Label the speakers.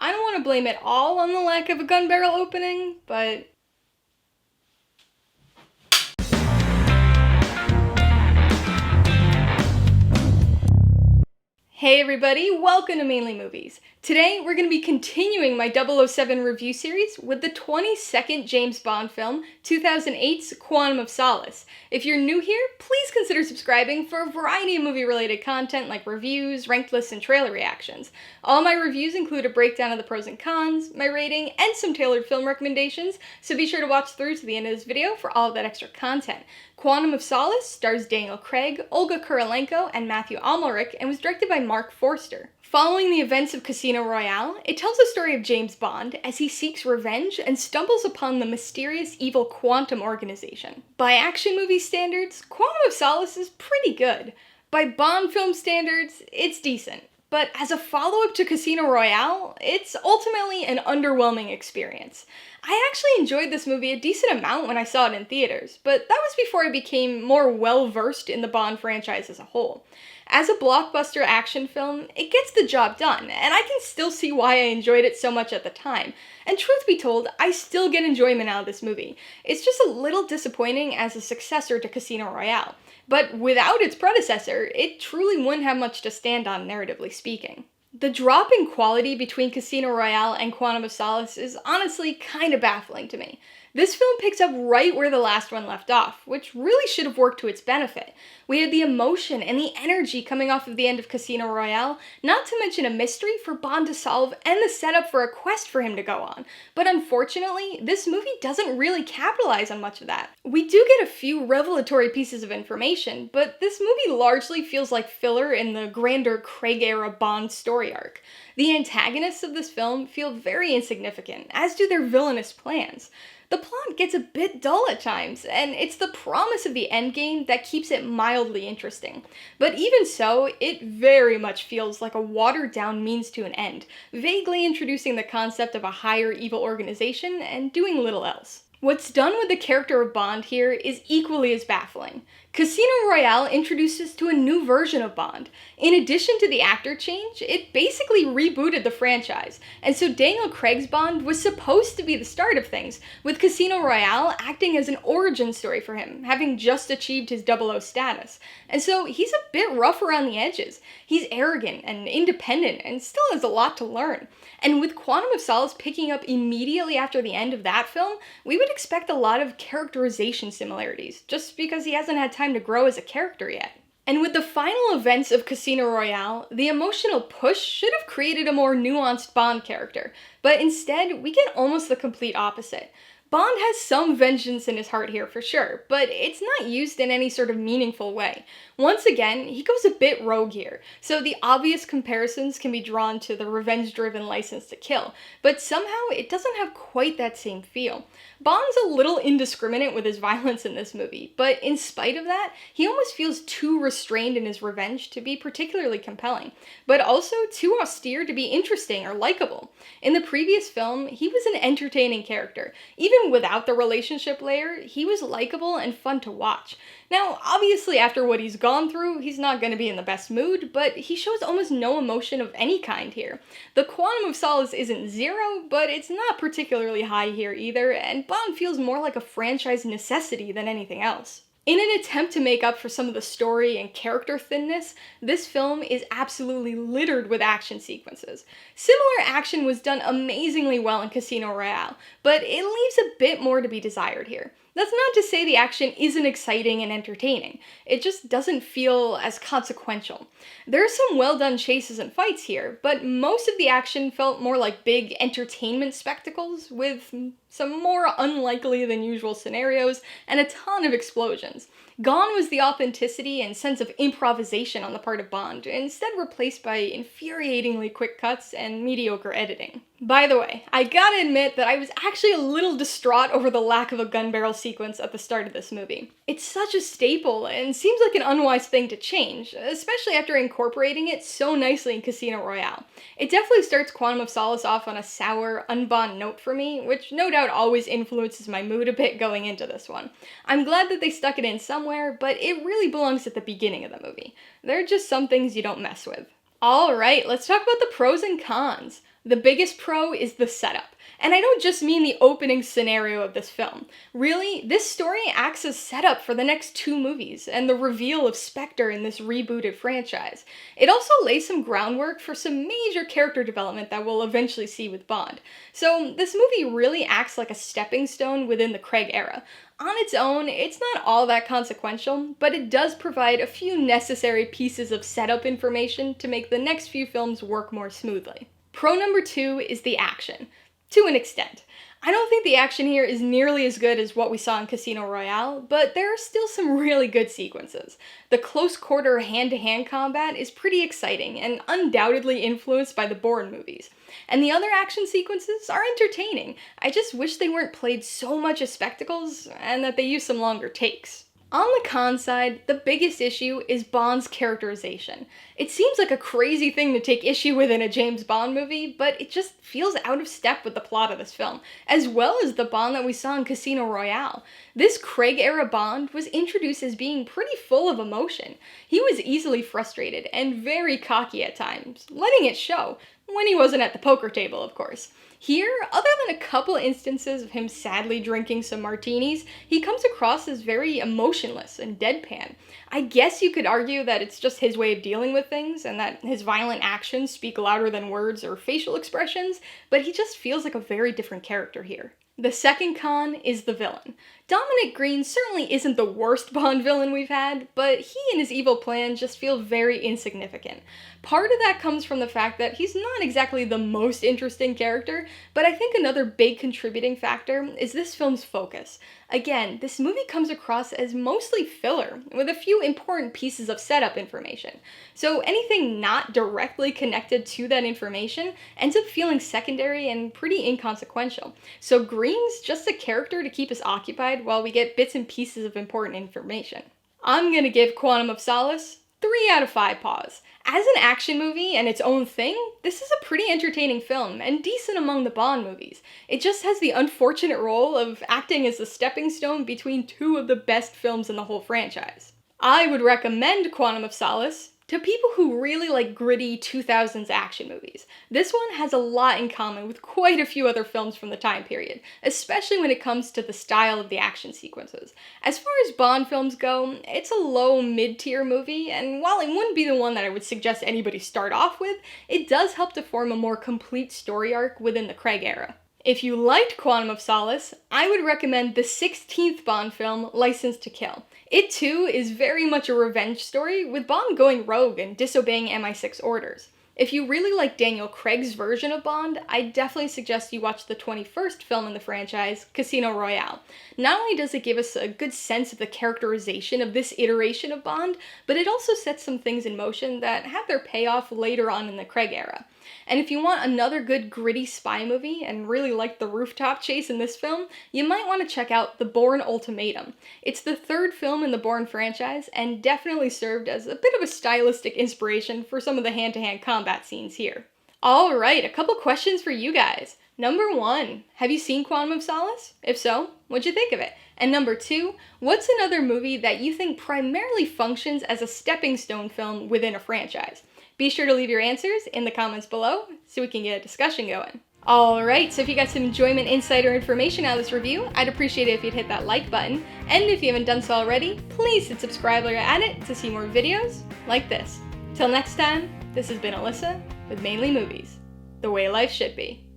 Speaker 1: I don't want to blame it all on the lack of a gun barrel opening, but hey everybody, welcome to Mainely Movies. Today we're going to be continuing my 007 review series with the 22nd James Bond film, 2008's Quantum of Solace. If you're new here, please consider subscribing for a variety of movie-related content like reviews, ranked lists, and trailer reactions. All my reviews include a breakdown of the pros and cons, my rating, and some tailored film recommendations, so be sure to watch through to the end of this video for all of that extra content. Quantum of Solace stars Daniel Craig, Olga Kurylenko, and Mathieu Amalric, and was directed by Marc Forster. Following the events of Casino Royale, it tells the story of James Bond as he seeks revenge and stumbles upon the mysterious evil Quantum organization. By action movie standards, Quantum of Solace is pretty good. By Bond film standards, it's decent. But as a follow-up to Casino Royale, it's ultimately an underwhelming experience. I actually enjoyed this movie a decent amount when I saw it in theaters, but that was before I became more well-versed in the Bond franchise as a whole. As a blockbuster action film, it gets the job done, and I can still see why I enjoyed it so much at the time. And truth be told, I still get enjoyment out of this movie. It's just a little disappointing as a successor to Casino Royale. But without its predecessor, it truly wouldn't have much to stand on, narratively speaking. The drop in quality between Casino Royale and Quantum of Solace is honestly kind of baffling to me. This film picks up right where the last one left off, which really should have worked to its benefit. We had the emotion and the energy coming off of the end of Casino Royale, not to mention a mystery for Bond to solve and the setup for a quest for him to go on. But unfortunately, this movie doesn't really capitalize on much of that. We do get a few revelatory pieces of information, but this movie largely feels like filler in the grander Craig-era Bond story arc. The antagonists of this film feel very insignificant, as do their villainous plans. The plot gets a bit dull at times, and it's the promise of the endgame that keeps it mildly interesting. But even so, it very much feels like a watered-down means to an end, vaguely introducing the concept of a higher evil organization and doing little else. What's done with the character of Bond here is equally as baffling. Casino Royale introduces to a new version of Bond. In addition to the actor change, it basically rebooted the franchise, and so Daniel Craig's Bond was supposed to be the start of things, with Casino Royale acting as an origin story for him, having just achieved his 00 status. And so he's a bit rough around the edges. He's arrogant and independent and still has a lot to learn. And with Quantum of Solace picking up immediately after the end of that film, we would expect a lot of characterization similarities, just because he hasn't had time to grow as a character yet. And with the final events of Casino Royale, the emotional push should have created a more nuanced Bond character, but instead, we get almost the complete opposite. Bond has some vengeance in his heart here for sure, but it's not used in any sort of meaningful way. Once again, he goes a bit rogue here, so the obvious comparisons can be drawn to the revenge-driven License to Kill, but somehow it doesn't have quite that same feel. Bond's a little indiscriminate with his violence in this movie, but in spite of that, he almost feels too restrained in his revenge to be particularly compelling, but also too austere to be interesting or likable. In the previous film, he was an entertaining character. Even without the relationship layer, he was likable and fun to watch. Now, obviously after what he's gone through, he's not going to be in the best mood, but he shows almost no emotion of any kind here. The Quantum of Solace isn't zero, but it's not particularly high here either, and Bond feels more like a franchise necessity than anything else. In an attempt to make up for some of the story and character thinness, this film is absolutely littered with action sequences. Similar action was done amazingly well in Casino Royale, but it leaves a bit more to be desired here. That's not to say the action isn't exciting and entertaining, it just doesn't feel as consequential. There are some well-done chases and fights here, but most of the action felt more like big entertainment spectacles with some more unlikely than usual scenarios and a ton of explosions. Gone was the authenticity and sense of improvisation on the part of Bond, instead replaced by infuriatingly quick cuts and mediocre editing. By the way, I gotta admit that I was actually a little distraught over the lack of a gun barrel sequence at the start of this movie. It's such a staple and seems like an unwise thing to change, especially after incorporating it so nicely in Casino Royale. It definitely starts Quantum of Solace off on a sour, un-Bond note for me, which no doubt always influences my mood a bit going into this one. I'm glad that they stuck it in somewhere, but it really belongs at the beginning of the movie. There are just some things you don't mess with. Alright, let's talk about the pros and cons. The biggest pro is the setup. And I don't just mean the opening scenario of this film. Really, this story acts as setup for the next 2 movies and the reveal of Spectre in this rebooted franchise. It also lays some groundwork for some major character development that we'll eventually see with Bond. So this movie really acts like a stepping stone within the Craig era. On its own, it's not all that consequential, but it does provide a few necessary pieces of setup information to make the next few films work more smoothly. Pro number 2 is the action. To an extent. I don't think the action here is nearly as good as what we saw in Casino Royale, but there are still some really good sequences. The close-quarter hand-to-hand combat is pretty exciting and undoubtedly influenced by the Bourne movies. And the other action sequences are entertaining. I just wish they weren't played so much as spectacles and that they used some longer takes. On the con side, the biggest issue is Bond's characterization. It seems like a crazy thing to take issue with in a James Bond movie, but it just feels out of step with the plot of this film, as well as the Bond that we saw in Casino Royale. This Craig-era Bond was introduced as being pretty full of emotion. He was easily frustrated and very cocky at times, letting it show, when he wasn't at the poker table, of course. Here, other than a couple instances of him sadly drinking some martinis, he comes across as very emotionless and deadpan. I guess you could argue that it's just his way of dealing with things, and that his violent actions speak louder than words or facial expressions, but he just feels like a very different character here. The second con is the villain. Dominic Green certainly isn't the worst Bond villain we've had, but he and his evil plan just feel very insignificant. Part of that comes from the fact that he's not exactly the most interesting character, but I think another big contributing factor is this film's focus. Again, this movie comes across as mostly filler, with a few important pieces of setup information. So anything not directly connected to that information ends up feeling secondary and pretty inconsequential. So Green's just a character to keep us occupied while we get bits and pieces of important information. I'm gonna give Quantum of Solace 3 out of 5 paws. As an action movie and its own thing, this is a pretty entertaining film and decent among the Bond movies. It just has the unfortunate role of acting as the stepping stone between 2 of the best films in the whole franchise. I would recommend Quantum of Solace to people who really like gritty 2000s action movies. This one has a lot in common with quite a few other films from the time period, especially when it comes to the style of the action sequences. As far as Bond films go, it's a low mid-tier movie, and while it wouldn't be the one that I would suggest anybody start off with, it does help to form a more complete story arc within the Craig era. If you liked Quantum of Solace, I would recommend the 16th Bond film, License to Kill. It too is very much a revenge story, with Bond going rogue and disobeying MI6 orders. If you really like Daniel Craig's version of Bond, I definitely suggest you watch the 21st film in the franchise, Casino Royale. Not only does it give us a good sense of the characterization of this iteration of Bond, but it also sets some things in motion that have their payoff later on in the Craig era. And if you want another good gritty spy movie and really like the rooftop chase in this film, you might want to check out The Bourne Ultimatum. It's the 3rd film in the Bourne franchise and definitely served as a bit of a stylistic inspiration for some of the hand-to-hand combat scenes here. Alright, a couple questions for you guys. Number 1, have you seen Quantum of Solace? If so, what'd you think of it? And number 2, what's another movie that you think primarily functions as a stepping stone film within a franchise? Be sure to leave your answers in the comments below so we can get a discussion going. Alright, so if you got some enjoyment, insight, or information out of this review, I'd appreciate it if you'd hit that like button. And if you haven't done so already, please hit subscribe while you're at it to see more videos like this. Till next time, this has been Alyssa with Mainely Movies, the way life should be.